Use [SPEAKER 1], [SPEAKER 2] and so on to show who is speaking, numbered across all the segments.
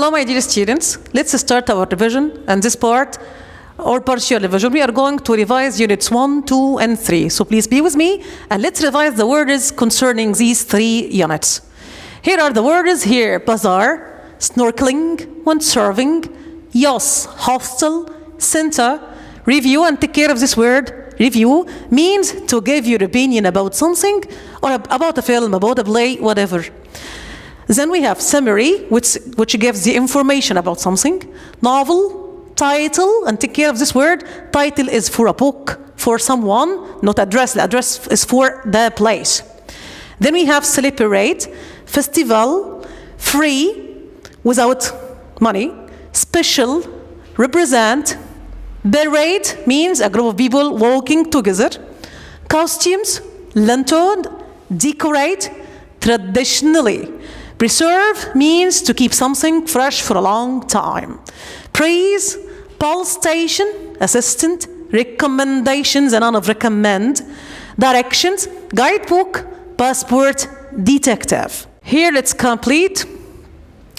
[SPEAKER 1] Marhaba, my dear students. Let's start our revision, and this part, or partial revision, we are going to revise units 1, 2, and 3. So please be with me, and let's revise the words concerning these 3 units. Here are the words here: bazaar, snorkeling, windsurfing, yas, hostel, center, review, and take care of this word. Review means to give your opinion about something, or about a film, about a play, whatever. Then we have summary, which gives the information about something. Novel, title, and take care of this word. Title is for a book, for someone, not address. The address is for the place. Then we have celebrate, festival, free, without money, special, represent. Parade means a group of people walking together. Costumes, lantern, decorate, traditionally. Preserve means to keep something fresh for a long time. Praise, police station, assistant, recommendations and none of recommend. Directions, guidebook, passport, detective. Here let's complete.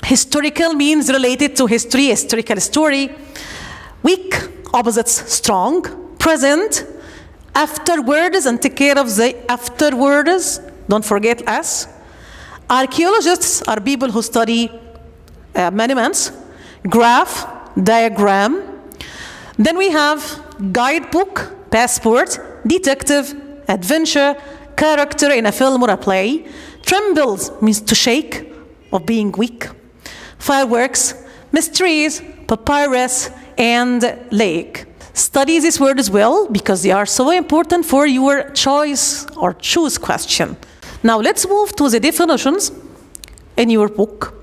[SPEAKER 1] Historical means related to history, historical story. Weak, opposites, strong. Present, afterwards, and take care of the afterwards. Don't forget S. Archaeologists are people who study monuments. Graph, diagram. Then we have guidebook, passport, detective, adventure, character in a film or a play. Trembles means to shake, of being weak. Fireworks, mysteries, papyrus, and lake. Study this word as well because they are so important for your choice or choose question. Now let's move to the definitions in your book.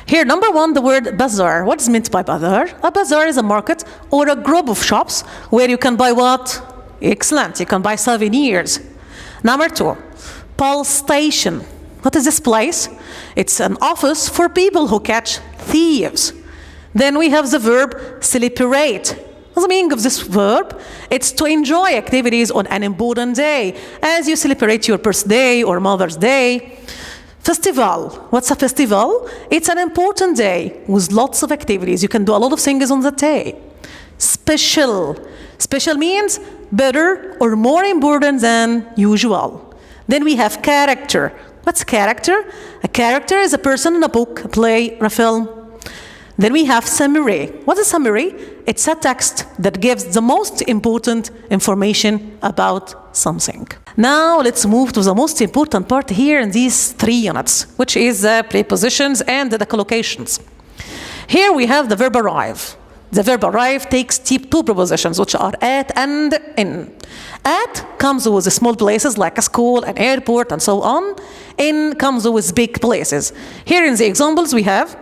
[SPEAKER 1] Here, number 1, the word bazaar. What is meant by bazaar? A bazaar is a market or a group of shops where you can buy what? Excellent, you can buy souvenirs. Number 2, police station. What is this place? It's an office for people who catch thieves. Then we have the verb celebrate. What's the meaning of this verb? It's to enjoy activities on an important day, as you celebrate your birthday or Mother's Day. Festival. What's a festival? It's an important day with lots of activities. You can do a lot of things on that day. Special. Special means better or more important than usual. Then we have character. What's character? A character is a person in a book, a play, or a film. Then we have summary. What is summary? It's a text that gives the most important information about something. Now let's move to the most important part here in these 3 units, which is the prepositions and the collocations. Here we have the verb arrive. The verb arrive takes 2 prepositions, which are at and in. At comes with small places like a school, an airport, and so on. In comes with big places. Here in the examples we have,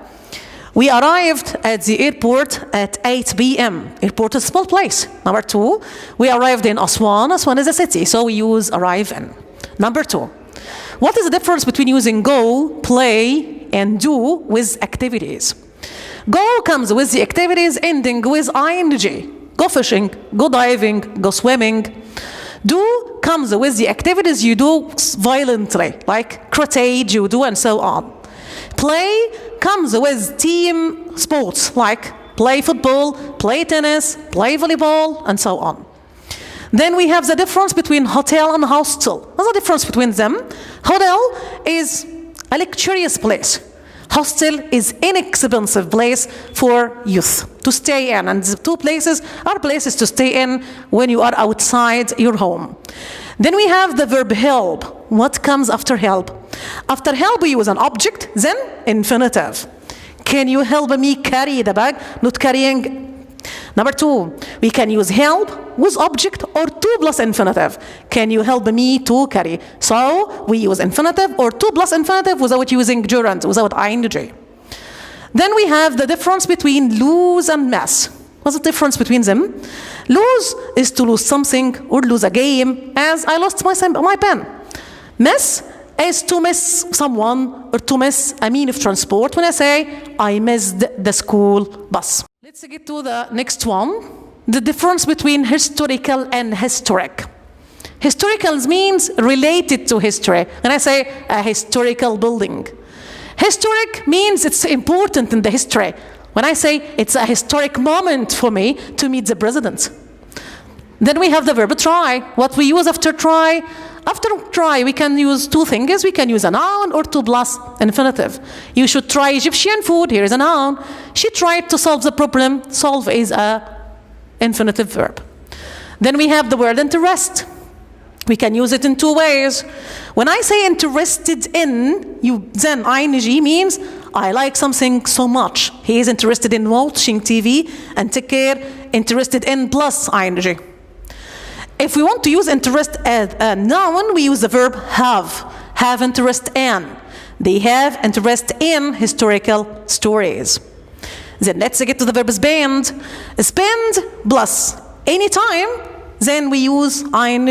[SPEAKER 1] we arrived at the airport at 8 p.m. Airport is a small place. Number 2, we arrived in Aswan. Aswan is a city, so we use arrive in. Number 2, what is the difference between using go, play, and do with activities? Go comes with the activities ending with ing. Go fishing, go diving, go swimming. Do comes with the activities you do violently, like karate, judo, and so on. Play comes with team sports, like play football, play tennis, play volleyball, and so on. Then we have the difference between hotel and hostel. What's the difference between them? Hotel is a luxurious place. Hostel is inexpensive place for youth to stay in, and the 2 places are places to stay in when you are outside your home. Then we have the verb help. What comes after help? After help we use an object, then infinitive. Can you help me carry the bag? Not carrying. Number 2, we can use help with object or 2 plus infinitive. Can you help me to carry? So we use infinitive or 2 plus infinitive without using gerund, without ing. Then we have the difference between lose and miss. What's the difference between them? Lose is to lose something or lose a game, as I lost my pen. Miss is to miss someone or to miss a mean of transport when I say I missed the school bus. Let's get to the next one. The difference between historical and historic. Historical means related to history. And I say a historical building. Historic means it's important in the history. When I say it's a historic moment for me to meet the president. Then we have the verb try. What we use after try? After try, we can use two things. We can use a noun or to plus infinitive. You should try Egyptian food. Here is a noun. She tried to solve the problem. Solve is a infinitive verb. Then we have the word interest. We can use it in two ways. When I say interested in, then ing means I like something so much. He is interested in watching TV, and take care, interested in plus ing. If we want to use interest as a noun, we use the verb have interest in. They have interest in historical stories. Then let's get to the verb spend. Spend plus any time, then we use ing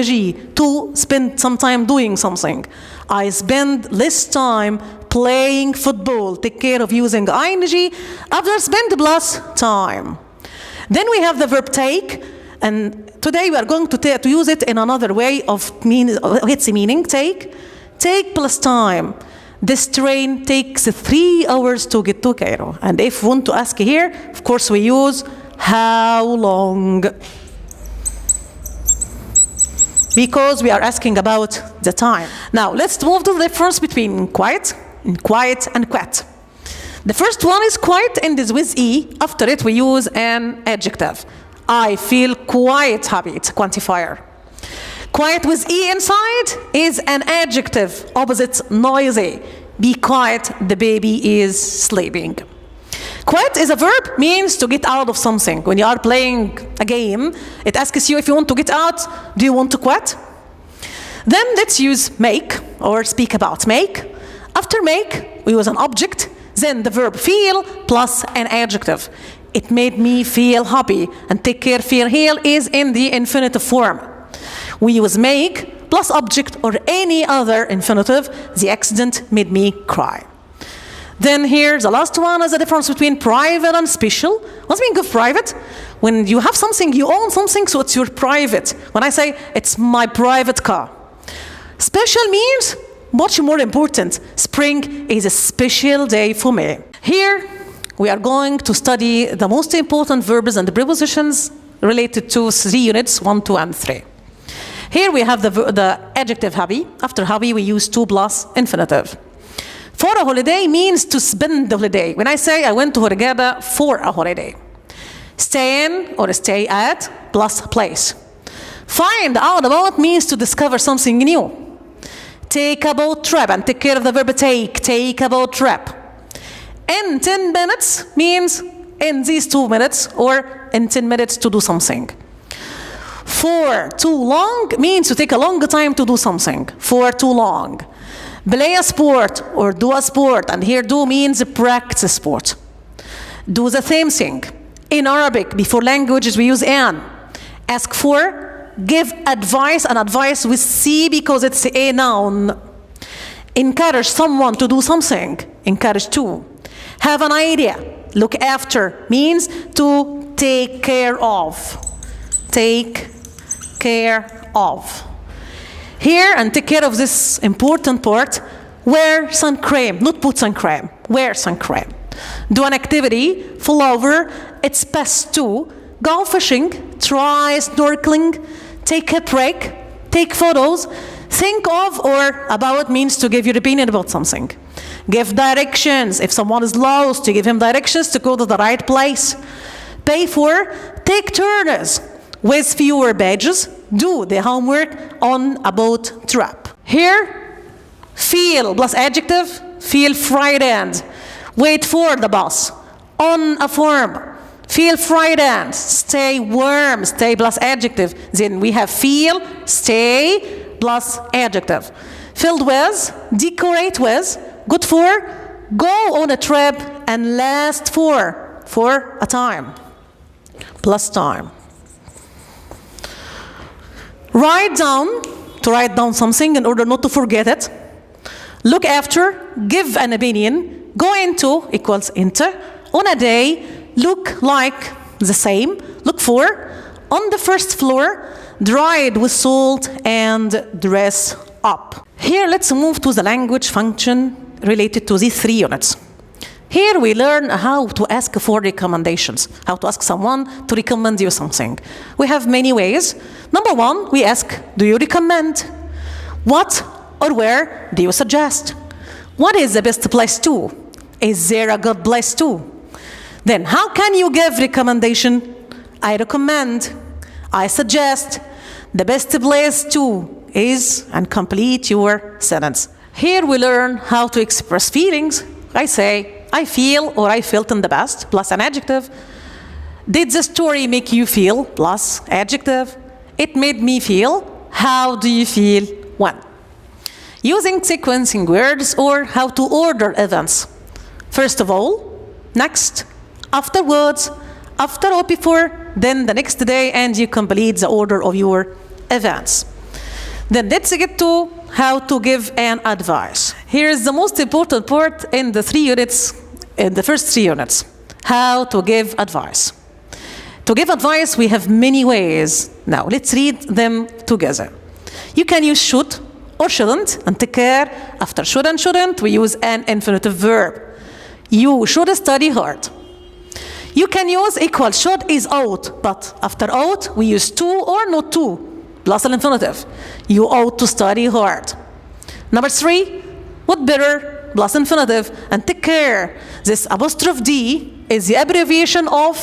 [SPEAKER 1] to spend some time doing something. I spend less time playing football. Take care of using ing after spend plus time. Then we have the verb take, and today we are going to use it in another way of its meaning. Take plus time. This train takes 3 hours to get to Cairo. And if we want to ask here, of course we use how long, because we are asking about the time. Now let's move to the difference between quiet and quite. The first one is quiet, ends with E. After it we use an adjective. I feel quite happy. It's a quantifier. Quiet with E inside is an adjective, opposite noisy. Be quiet, the baby is sleeping. Quiet is a verb, means to get out of something. When you are playing a game, it asks you if you want to get out, do you want to quit? Then let's use make or speak about. Make. After make, we use an object, then the verb feel plus an adjective. It made me feel happy, and take care, feel here is in the infinitive form. We use make plus object or any other infinitive. The accident made me cry. Then here's the last one, is the difference between private and special. What's the meaning of private? When you have something, you own something, so it's your private. When I say it's my private car. Special means much more important. Spring is a special day for me. Here we are going to study the most important verbs and the prepositions related to 3 units, 1, 2, and 3. Here we have the adjective happy. After happy, we use to plus infinitive. For a holiday means to spend the holiday. When I say I went to Hurghada for a holiday. Stay in or stay at plus place. Find out about means to discover something new. Take a boat trip, and take care of the verb take. Take a boat trip. In 10 minutes means in these 2 minutes or in 10 minutes to do something. For too long means to take a long time to do something. For too long. Play a sport or do a sport, and here do means practice sport. Do the same thing. In Arabic, before languages we use an. Ask for, give advice, and advice with C because it's a noun. Encourage someone to do something. Encourage to. Have an idea. Look after means to take care of. Take care of. Here, and take care of this important part, wear sun cream, not put sun cream, wear sun cream. Do an activity, fall over, it's best to. Go fishing, try snorkeling, take a break, take photos, think of or about means to give your opinion about something. Give directions. If someone is lost, to give him directions to go to the right place. Pay for, take turns. With fewer badges, do the homework on a boat trip. Here, feel plus adjective, feel frightened. Wait for the bus. On a form, feel frightened. Stay warm, stay plus adjective. Then we have feel, stay plus adjective. Filled with, decorate with, good for, go on a trip, and last for a time, plus time. Write down, to write down something in order not to forget it. Look after, give an opinion. Go into equals into. On a day, look like the same. Look for, on the first floor, dried with salt and dress up. Here let's move to the language function related to these 3 units. Here we learn how to ask for recommendations, how to ask someone to recommend you something. We have many ways. Number 1, we ask, do you recommend? What or where do you suggest? What is the best place to? Is there a good place to? Then how can you give recommendation? I recommend, I suggest, the best place to is, and complete your sentence. Here we learn how to express feelings. I say, I feel or I felt in the past, plus an adjective. Did the story make you feel, plus adjective. It made me feel. How do you feel when? Using sequencing words or how to order events. First of all, next, afterwards, after or before, then the next day, and you complete the order of your events. Then let's get to how to give an advice. Here is the most important part in the 3 units, in the first 3 units. How to give advice. To give advice, we have many ways. Now, let's read them together. You can use should or shouldn't, and take care. After should and shouldn't, we use an infinitive verb. You should study hard. You can use equal should is ought, but after ought, we use to or not to, plus an infinitive. You ought to study hard. Number 3, would better, plus infinitive, and take care. This apostrophe D is the abbreviation of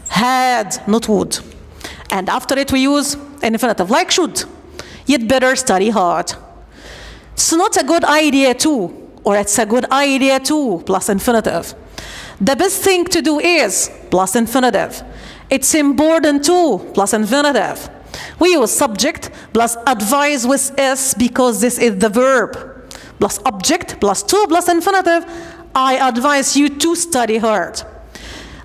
[SPEAKER 1] had, not would. And after it, we use an infinitive, like should. You'd better study hard. It's not a good idea to, or it's a good idea to, plus infinitive. The best thing to do is, plus infinitive. It's important to, plus infinitive. We use subject plus advise with S because this is the verb. Plus object plus to plus infinitive. I advise you to study hard.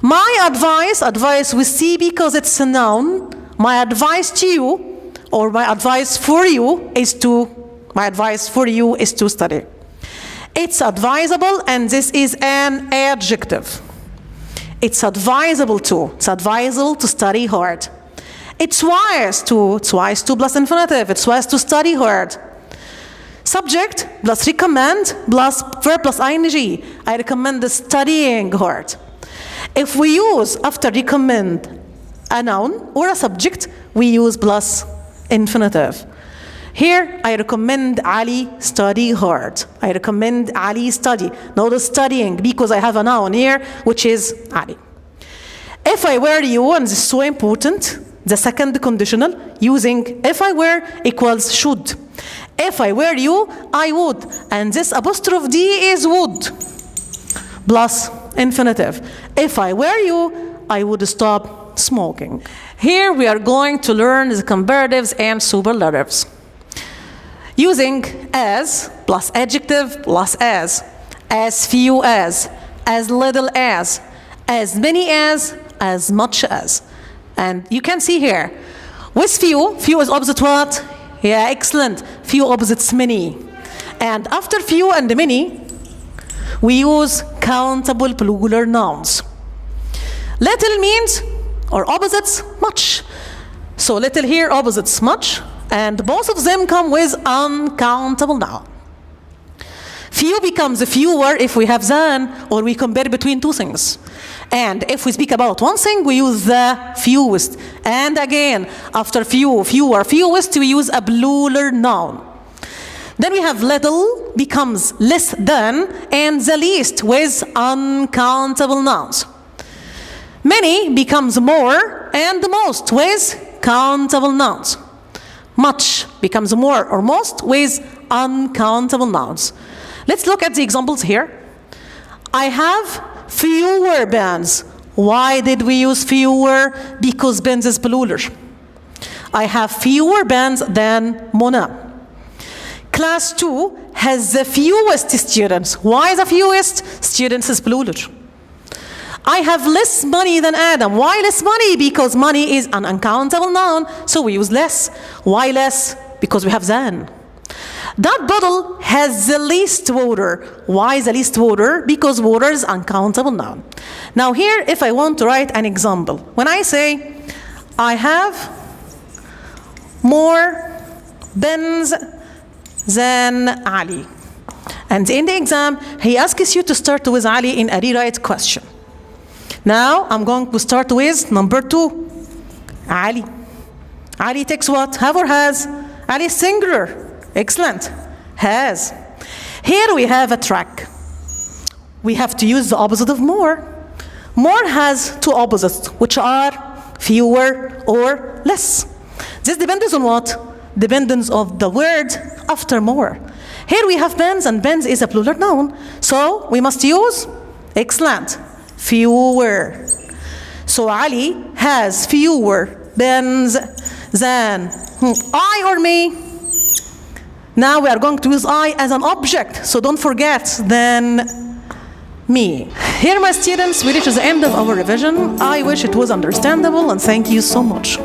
[SPEAKER 1] My advice with C because it's a noun. My advice to you, or my advice for you is to study. It's advisable, and this is an adjective. It's advisable to study hard. It's wise to plus infinitive. It's wise to study hard. Subject plus recommend plus verb plus ing. I recommend studying hard. If we use after recommend a noun or a subject, we use plus infinitive. Here, I recommend Ali study hard. I recommend Ali study. Notice studying because I have a noun here, which is Ali. If I were you, and this is so important, the second conditional, using if I were equals should. If I were you, I would. And this apostrophe D is would, plus infinitive. If I were you, I would stop smoking. Here we are going to learn the comparatives and superlatives. Using as plus adjective plus as few as little as many as much as. And you can see here, with few is opposite what? Yeah, excellent. Few opposites many. And after few and many, we use countable plural nouns. Little means, or opposites, much. So little here, opposites, much. And both of them come with uncountable noun. Few becomes fewer if we have than, or we compare between 2 things. And if we speak about one thing, we use the fewest. And again, after few, fewer, fewest, we use a plural noun. Then we have little becomes less than, and the least with uncountable nouns. Many becomes more, and the most with countable nouns. Much becomes more or most with uncountable nouns. Let's look at the examples here. I have fewer pens. Why did we use fewer? Because pens is plural. I have fewer pens than Mona. Class 2 has the fewest students. Why the fewest? Students is plural. I have less money than Adam. Why less money? Because money is an uncountable noun, so we use less. Why less? Because we have than. That bottle has the least water. Why the least water? Because water is uncountable noun. Now here, if I want to write an example, when I say, I have more pens than Ali. And in the exam, he asks you to start with Ali in a rewrite question. Now, I'm going to start with number 2. Ali. Ali takes what? Have or has? Ali is singular. Excellent. Has. Here we have a track. We have to use the opposite of more. More has 2 opposites, which are fewer or less. This depends on what? Depends on the word after more. Here we have pens, and pens is a plural noun. So we must use, excellent, fewer. So Ali has fewer pens than I or me. Now we are going to use I as an object, so don't forget, than me. Here, my students, we reach the end of our revision. I wish it was understandable, and thank you so much.